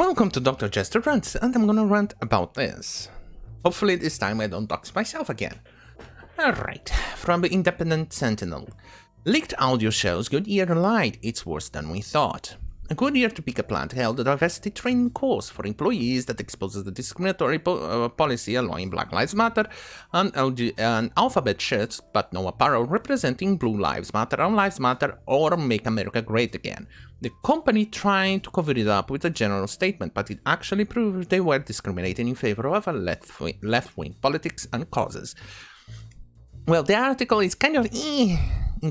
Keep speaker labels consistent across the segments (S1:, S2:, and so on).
S1: Welcome to Dr. Jester Rants, and I'm gonna rant about this. Hopefully this time I don't dox myself again. Alright, from the Independent Sentinel. Leaked audio shows GoodYear lied, it's worse than we thought. A GoodYear Topeka plant held a diversity training course for employees that exposes the discriminatory policy allowing Black Lives Matter and alphabet shirts, but no apparel representing Blue Lives Matter, All Lives Matter, or Make America Great Again. The company tried to cover it up with a general statement, but it actually proved they were discriminating in favor of a left-wing politics and causes. Well, the article is kind of in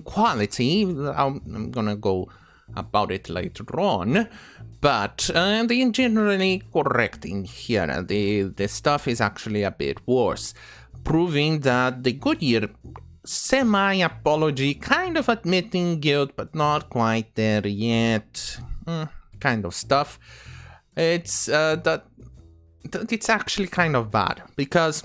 S1: quality. I'm gonna go about it later on, but they're generally correct in here. The stuff is actually a bit worse, proving that the GoodYear semi-apology, kind of admitting guilt, but not quite there yet, kind of stuff. It's it's actually kind of bad, because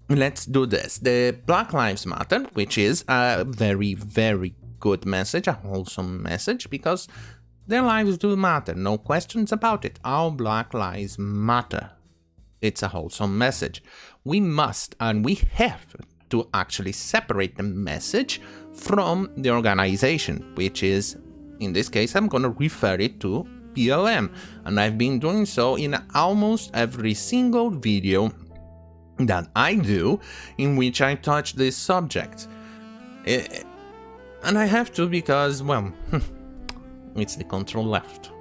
S1: let's do this. The Black Lives Matter, which is a very, very good message, a wholesome message, because their lives do matter, no questions about it. All Black Lives Matter. It's a wholesome message. We must, and we have to actually separate the message from the organization, which is, in this case, I'm going to refer it to BLM, and I've been doing so in almost every single video that I do in which I touch this subject. And I have to because, well, it's the control left.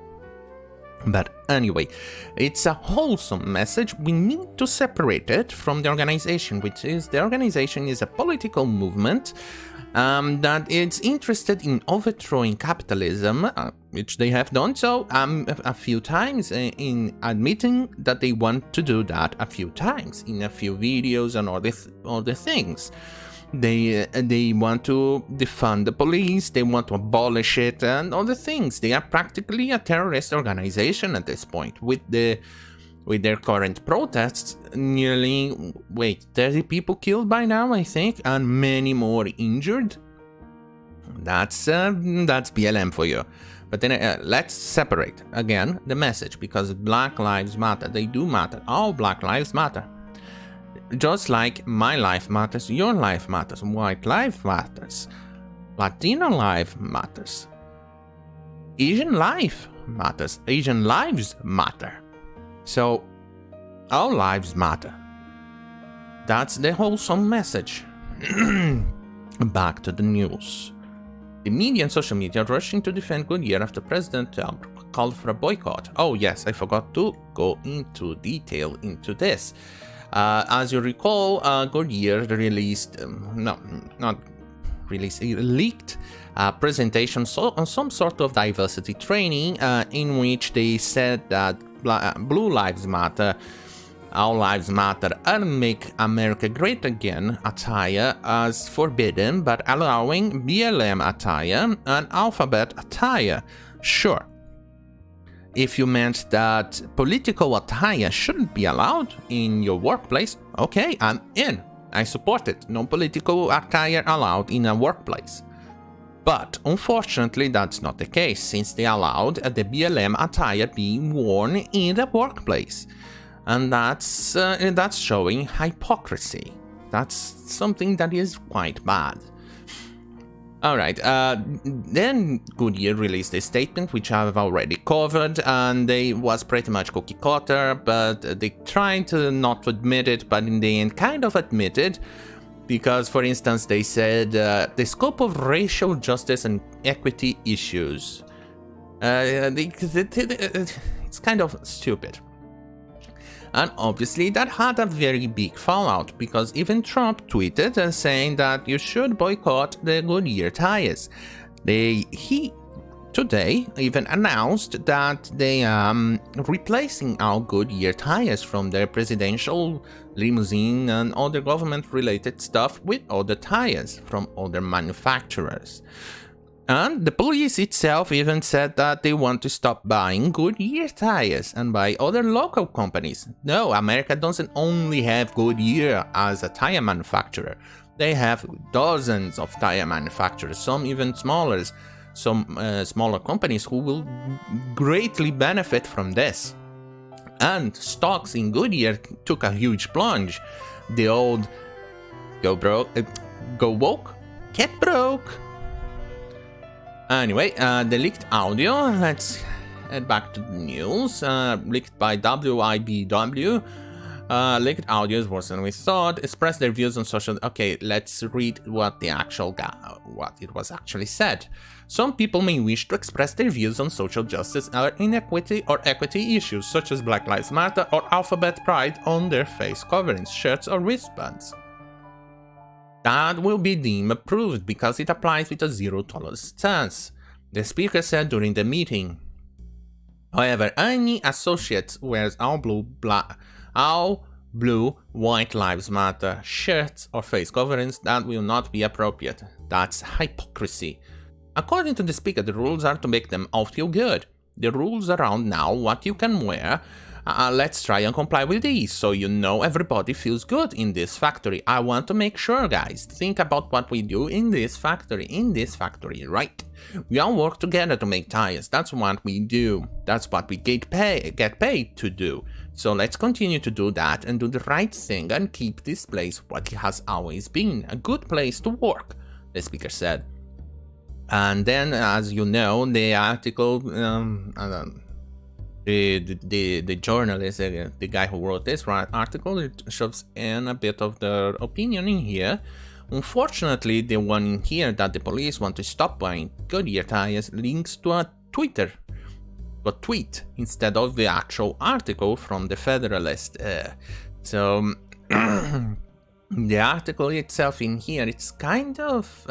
S1: But anyway, it's a wholesome message. We need to separate it from the organization, which is, the organization is a political movement that is interested in overthrowing capitalism, which they have done so a few times, in admitting that they want to do that a few times in a few videos and all the things. They want to defund the police, they want to abolish it, and all the things. They are practically a terrorist organization at this point. With their current protests, nearly 30 people killed by now, I think, and many more injured. That's BLM for you. But then let's separate again the message, because Black Lives Matter. They do matter. All Black Lives Matter. Just like my life matters, your life matters, white life matters, Latino life matters, Asian life matters, Asian lives matter. So, all lives matter. That's the wholesome message. Back to the news. The media and social media are rushing to defend GoodYear after President Trump called for a boycott. Oh yes, I forgot to go into detail into this. As you recall, GoodYear released, leaked a presentation on some sort of diversity training in which they said that Blue Lives Matter, All Lives Matter, and Make America Great Again attire as forbidden, but allowing BLM attire and alphabet attire. Sure. If you meant that political attire shouldn't be allowed in your workplace, okay, I'm in. I support it. No political attire allowed in a workplace. But unfortunately, that's not the case, since they allowed the BLM attire being worn in the workplace. And that's showing hypocrisy. That's something that is quite bad. Alright, then GoodYear released a statement which I've already covered, and they was pretty much cookie cutter, but they tried to not admit it, but in the end kind of admitted, because for instance they said the scope of racial justice and equity issues. It's kind of stupid. And obviously that had a very big fallout, because even Trump tweeted saying that you should boycott the GoodYear tires. He today even announced that they are replacing our GoodYear tires from their presidential limousine and other government-related stuff with other tires from other manufacturers. And the police itself even said that they want to stop buying GoodYear tires and buy other local companies. No, America doesn't only have GoodYear as a tire manufacturer. They have dozens of tire manufacturers, some even smaller, some smaller companies who will greatly benefit from this. And stocks in GoodYear took a huge plunge. The old go woke, get broke. Anyway, the leaked audio, let's head back to the news. Leaked by WIBW. Leaked audio is worse than we thought. Express their views on social... Okay, let's read what the actual what it was actually said. Some people may wish to express their views on social justice or inequity or equity issues such as Black Lives Matter or alphabet pride on their face coverings, shirts or wristbands. That will be deemed approved because it applies with a zero-tolerance stance, the speaker said during the meeting. However, any associate wears all blue, white lives matter shirts or face coverings, that will not be appropriate. That's hypocrisy. According to the speaker, the rules are to make them all feel good. The rules around now, what you can wear, let's try and comply with these, so you know everybody feels good in this factory. I want to make sure, guys, think about what we do in this factory, right? We all work together to make tires, that's what we do. That's what we get paid to do. So let's continue to do that and do the right thing and keep this place what it has always been, a good place to work, the speaker said. And then, as you know, the article, the journalist, the guy who wrote this article, it shoves in a bit of their opinion in here. Unfortunately, the one in here that the police want to stop buying GoodYear tires links to a tweet instead of the actual article from the Federalist. So the article itself in here, it's kind of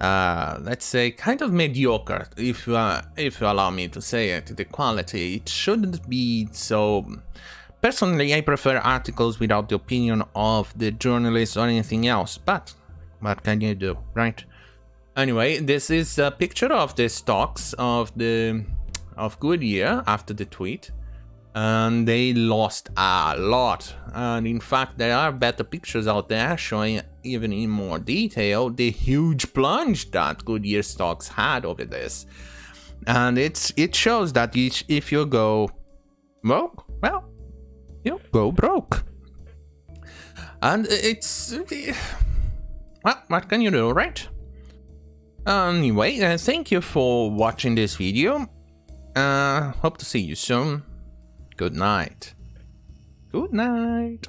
S1: let's say kind of mediocre, if you allow me to say it. The quality, it shouldn't be so. Personally, I prefer articles without the opinion of the journalist or anything else, but what can you do, right? Anyway, this is a picture of the stocks of GoodYear after the tweet, and they lost a lot. And in fact, there are better pictures out there showing even in more detail the huge plunge that GoodYear stocks had over this. And it shows that if you go broke, well, you go broke. And it's, well, what can you do, right? Anyway, thank you for watching this video. Hope to see you soon. Good night. Good night.